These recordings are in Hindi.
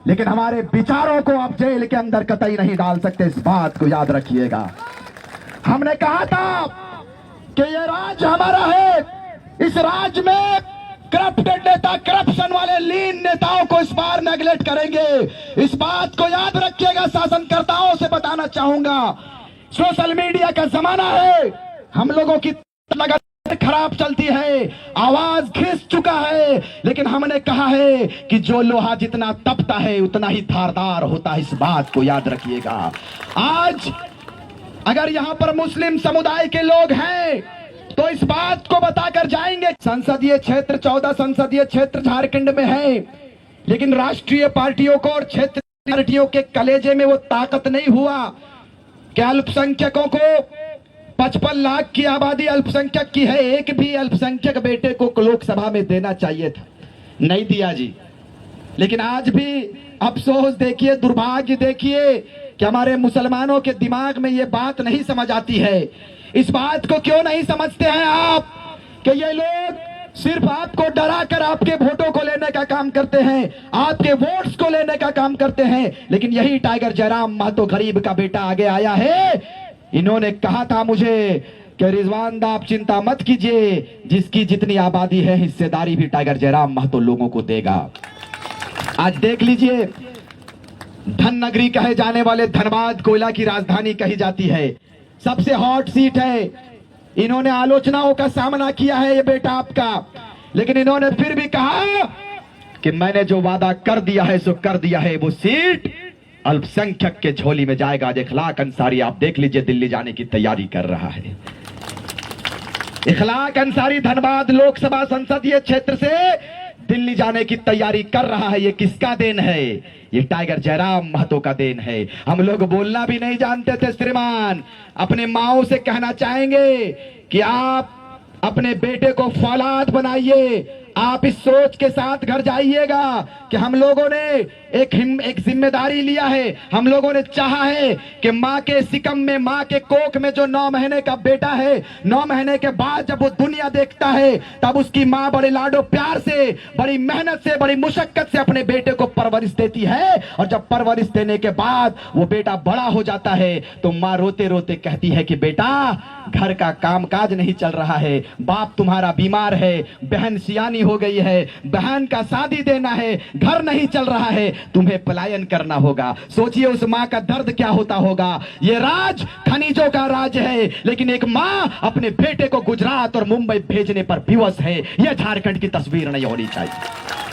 लेकिन हमारे विचारों को आप जेल के अंदर कतई नहीं डाल सकते, इस बात को याद रखिएगा। हमने कहा था कि ये राज्य हमारा है, इस राज्य में करप्टेड नेता, करप्शन वाले लीन नेताओं को इस बार नेगलेक्ट करेंगे, इस बात को याद रखिएगा। शासनकर्ताओं से बताना चाहूंगा, सोशल मीडिया का जमाना है, हम लोगों की नजर खराब चलती है, आवाज घिस चुका है, लेकिन हमने कहा है कि जो लोहा जितना तपता है उतना ही धारदार होता है, इस बात को याद रखिएगा। आज अगर यहां पर मुस्लिम समुदाय के लोग हैं तो इस बात को बताकर जाएंगे। संसदीय क्षेत्र 14 संसदीय क्षेत्र झारखंड में है, लेकिन राष्ट्रीय पार्टियों को और क्षेत्रीय पार्टियों के कलेजे में वो ताकत नहीं हुआ कि अल्पसंख्यकों को 55 लाख की आबादी अल्पसंख्यक की है, एक भी अल्पसंख्यक बेटे को लोकसभा में देना चाहिए था, नहीं दिया जी। लेकिन आज भी अफसोस देखिए, दुर्भाग्य देखिए कि हमारे मुसलमानों के दिमाग में ये बात नहीं समझ आती है। इस बात को क्यों नहीं समझते हैं आप कि ये लोग सिर्फ आपको डरा कर आपके वोटों को लेने का काम करते हैं, आपके वोट्स को लेने का काम करते हैं। लेकिन यही टाइगर जयराम महतो गरीब का बेटा आगे आया है, इन्होंने कहा था मुझे कि रिजवान दा आप चिंता मत कीजिए, जिसकी जितनी आबादी है हिस्सेदारी भी टाइगर जयराम महतो लोगों को देगा। आज देख लीजिए, धन नगरी कहे जाने वाले धनबाद कोयला की राजधानी कही जाती है, सबसे हॉट सीट है। इन्होंने आलोचनाओं का सामना किया है ये बेटा आपका, लेकिन इन्होंने फिर भी कहा कि मैंने जो वादा कर दिया है सो कर दिया है, वो सीट अल्पसंख्यक के झोली में जाएगा। आज इखलाक अंसारी आप देख लीजिए दिल्ली जाने की तैयारी कर रहा है। इखलाक अंसारी धनबाद लोकसभा संसदीय क्षेत्र से दिल्ली जाने की तैयारी कर रहा है। ये किसका देन है? ये टाइगर जयराम महतो का देन है। हम लोग बोलना भी नहीं जानते थे श्रीमान, अपने माओ से कहना चाहेंगे कि आप अपने बेटे को फौलाद बनाइए, आप इस सोच के साथ घर जाइएगा कि हम लोगों ने एक जिम्मेदारी लिया है। हम लोगों ने चाहा है कि माँ के सिकम में, माँ के कोख में जो 9 महीने का बेटा है, 9 महीने के बाद जब वो दुनिया देखता है तब उसकी माँ बड़े लाडो प्यार से, बड़ी मेहनत से, बड़ी मुशक्कत से अपने बेटे को परवरिश देती है। और जब परवरिश देने के बाद वो बेटा बड़ा हो जाता है तो माँ रोते रोते कहती है कि बेटा घर का कामकाज नहीं चल रहा है, बाप तुम्हारा बीमार है, बहन सियानी हो गई है, बहन का शादी देना है, घर नहीं चल रहा है, तुम्हें पलायन करना होगा। सोचिए उस माँ का दर्द क्या होता होगा। ये राज खनिजों का राज है, लेकिन एक माँ अपने बेटे को गुजरात और मुंबई भेजने पर विवश है। यह झारखंड की तस्वीर नहीं होनी चाहिए,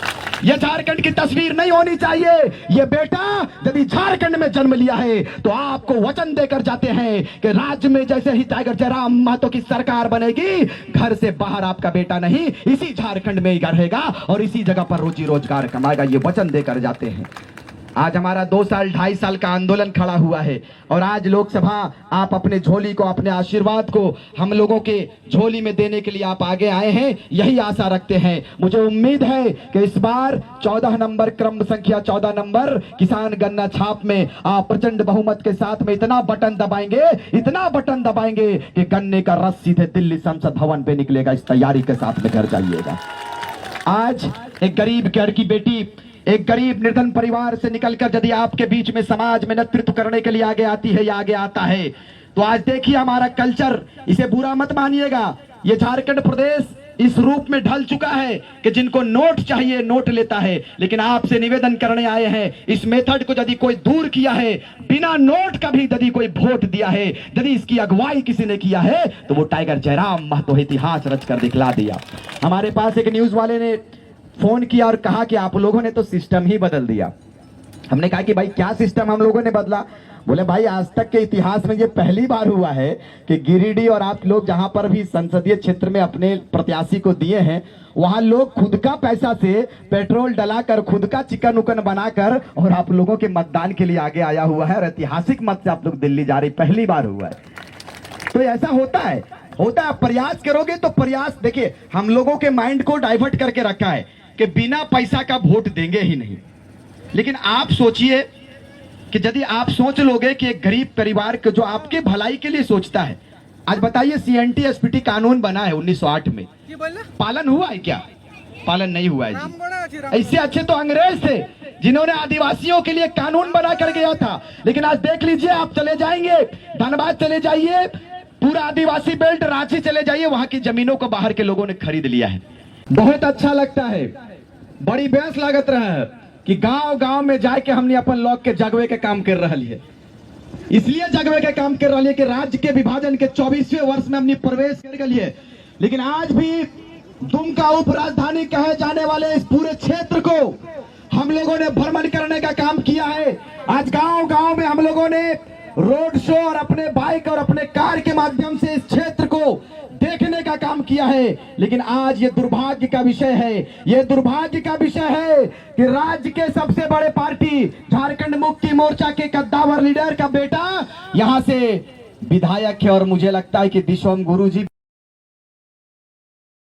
यह झारखंड की तस्वीर नहीं होनी चाहिए। यह बेटा यदि झारखंड में जन्म लिया है तो आपको वचन देकर जाते हैं कि राज्य में जैसे ही टाइगर जयराम महतो की सरकार बनेगी, घर से बाहर आपका बेटा नहीं, इसी झारखंड में ही रहेगा और इसी जगह पर रोजी रोजगार कमाएगा। ये वचन देकर जाते हैं। आज हमारा 2 साल 2.5 साल का आंदोलन खड़ा हुआ है और आज लोकसभा आप अपने झोली को, अपने आशीर्वाद को हम लोगों के झोली में देने के लिए आप आगे आए हैं, यही आशा रखते हैं। मुझे उम्मीद है कि इस बार 14 नंबर क्रम संख्या 14 नंबर किसान गन्ना छाप में आप प्रचंड बहुमत के साथ में इतना बटन दबाएंगे, इतना बटन दबाएंगे कि गन्ने का रस सीधे दिल्ली संसद भवन पे निकलेगा। इस तैयारी के साथ में घर जाइएगा। आज एक गरीब घर की बेटी, एक गरीब निर्धन परिवार से निकलकर यदि आपके बीच में समाज में नेतृत्व करने के लिए आगे आती है या आगे आता है, तो आज देखिए हमारा कल्चर, इसे बुरा मत मानिएगा, ये झारखंड प्रदेश इस रूप में ढल चुका है कि जिनको नोट चाहिए नोट लेता है। लेकिन आपसे निवेदन करने आए हैं, इस मेथड को यदि कोई दूर किया है, बिना नोट का भी यदि कोई वोट दिया है, यदि इसकी अगुवाई किसी ने किया है, तो वो टाइगर जयराम महतो इतिहास रच कर दिखला दिया। हमारे पास एक न्यूज वाले ने फोन किया और कहा कि आप लोगों ने तो सिस्टम ही बदल दिया। हमने कहा कि भाई क्या सिस्टम हम लोगों ने बदला? बोले भाई आज तक के इतिहास में ये पहली बार हुआ है कि गिरिडीह और आप लोग जहां पर भी संसदीय क्षेत्र में अपने प्रत्याशी को दिए हैं, वहां लोग खुद का पैसा से पेट्रोल डलाकर, खुद का चिकन उकन बनाकर और आप लोगों के मतदान के लिए आगे आया हुआ है और ऐतिहासिक मत से आप लोग दिल्ली जा रही, पहली बार हुआ है। तो ऐसा होता है, प्रयास करोगे तो प्रयास, देखिए हम लोगों के माइंड को डाइवर्ट करके रखा है कि बिना पैसा का वोट देंगे ही नहीं। लेकिन आप सोचिए कि यदि आप सोच लोगे कि एक गरीब परिवार के जो आपके भलाई के लिए सोचता है, आज बताइए सीएनटी एसपीटी कानून बना है 1908 में, पालन हुआ है क्या? पालन नहीं हुआ है जी। इससे अच्छे तो अंग्रेज थे जिन्होंने आदिवासियों के लिए कानून बना कर गया था। लेकिन आज देख लीजिए, आप चले जाएंगे धनबाद, चले जाइए, पूरा आदिवासी बेल्ट, रांची चले जाइए, वहां की जमीनों को बाहर के लोगों ने खरीद लिया है। बहुत अच्छा लगता है, बड़ी बेस लागत रहा है कि गांव गांव में जाके हमने अपन लोग के जगवे के काम कर रहा है। इसलिए जगवे के काम कर रहा है कि राज्य के विभाजन के 24वें वर्ष में हमने प्रवेश कर लिए। लेकिन आज भी दुमका उप राजधानी कहे जाने वाले इस पूरे क्षेत्र को हम लोगों ने भ्रमण करने का काम किया है। आज गांव गांव में हम लोगों ने रोड शो और अपने बाइक और अपने कार के माध्यम से इस क्षेत्र को देखने का काम किया है। लेकिन आज ये दुर्भाग्य का विषय है, ये दुर्भाग्य का विषय है कि राज्य के सबसे बड़े पार्टी झारखंड मुक्ति मोर्चा के कद्दावर लीडर का बेटा यहां से विधायक है। और मुझे लगता है कि दिशोम गुरु जी